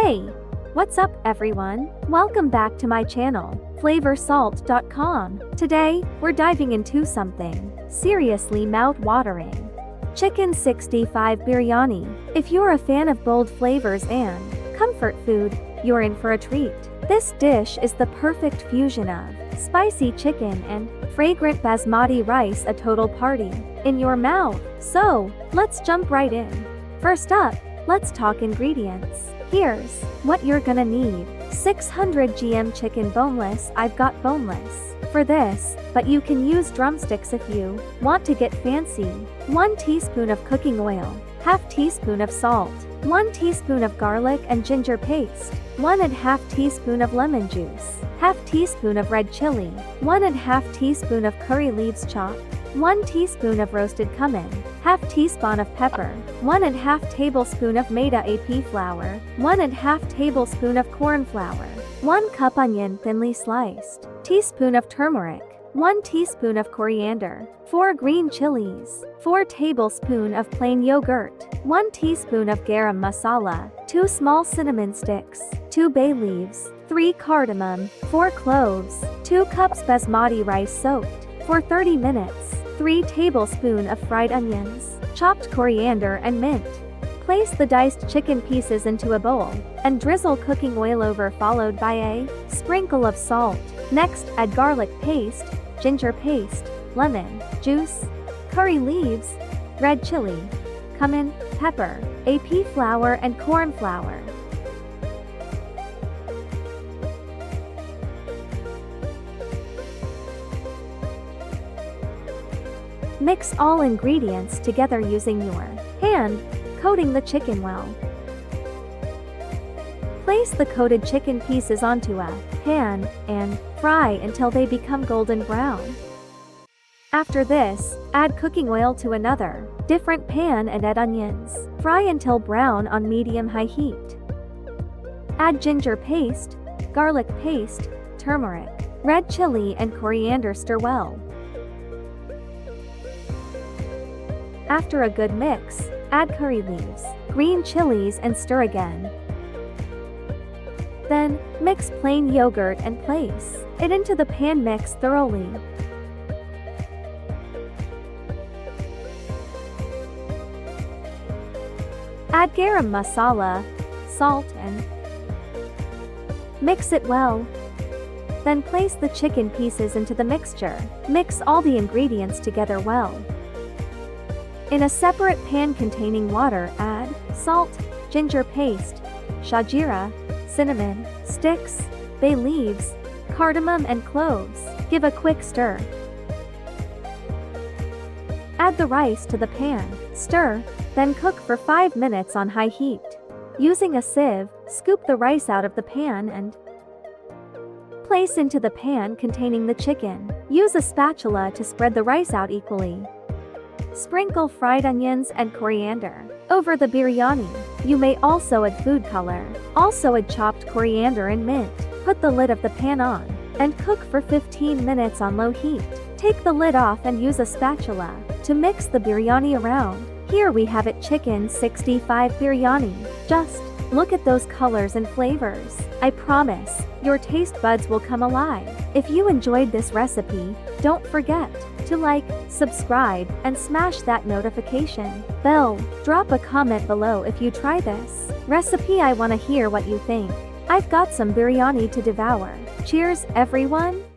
Hey! What's up, everyone? Welcome back to my channel, FlavorSalt.com. Today, we're diving into something seriously mouth-watering. Chicken 65 Biryani. If you're a fan of bold flavors and comfort food, you're in for a treat. This dish is the perfect fusion of spicy chicken and fragrant basmati rice, a total party in your mouth. So, let's jump right in. First up, let's talk ingredients. Here's what you're gonna need. 600 g chicken boneless. I've got boneless for this, but you can use drumsticks if you want to get fancy. 1 teaspoon of cooking oil, half teaspoon of salt, 1 teaspoon of garlic and ginger paste, 1½ teaspoon of lemon juice, half teaspoon of red chili, 1½ teaspoon of curry leaves chopped, 1 teaspoon of roasted cumin, half teaspoon of pepper, 1½ tablespoon of maida AP flour, 1½ tablespoon of corn flour, 1 cup onion thinly sliced, teaspoon of turmeric, 1 teaspoon of coriander, 4 green chilies, 4 tablespoon of plain yogurt, 1 teaspoon of garam masala, 2 small cinnamon sticks, 2 bay leaves, 3 cardamom, 4 cloves, 2 cups basmati rice soaked for 30 minutes, 3 tablespoon of fried onions, chopped coriander and mint. Place the diced chicken pieces into a bowl and drizzle cooking oil over, followed by a sprinkle of salt. Next, add garlic paste, ginger paste, lemon juice, curry leaves, red chili, cumin, pepper, AP flour and corn flour. Mix all ingredients together using your hand, coating the chicken well. Place the coated chicken pieces onto a pan and fry until they become golden brown. After this, add cooking oil to another different pan and add onions. Fry until brown on medium-high heat. Add ginger paste, garlic paste, turmeric, red chili and coriander. Stir well. After a good mix, add curry leaves, green chilies and stir again. Then, mix plain yogurt and place it into the pan. Mix thoroughly. Add garam masala, salt and mix it well. Then place the chicken pieces into the mixture. Mix all the ingredients together well. In a separate pan containing water, add salt, ginger paste, shajira, cinnamon sticks, bay leaves, cardamom and cloves. Give a quick stir. Add the rice to the pan. Stir, then cook for 5 minutes on high heat. Using a sieve, scoop the rice out of the pan and place into the pan containing the chicken. Use a spatula to spread the rice out equally. Sprinkle fried onions and coriander over the biryani. You may also add food color. Also add chopped coriander and mint. Put the lid of the pan on and cook for 15 minutes on low heat. Take the lid off and use a spatula to mix the biryani around. Here we have it, chicken 65 biryani. Just look at those colors and flavors. I promise, your taste buds will come alive. If you enjoyed this recipe, don't forget to like, subscribe, and smash that notification bell. Drop a comment below if you try this recipe. I want to hear what you think. I've got some biryani to devour. Cheers, everyone!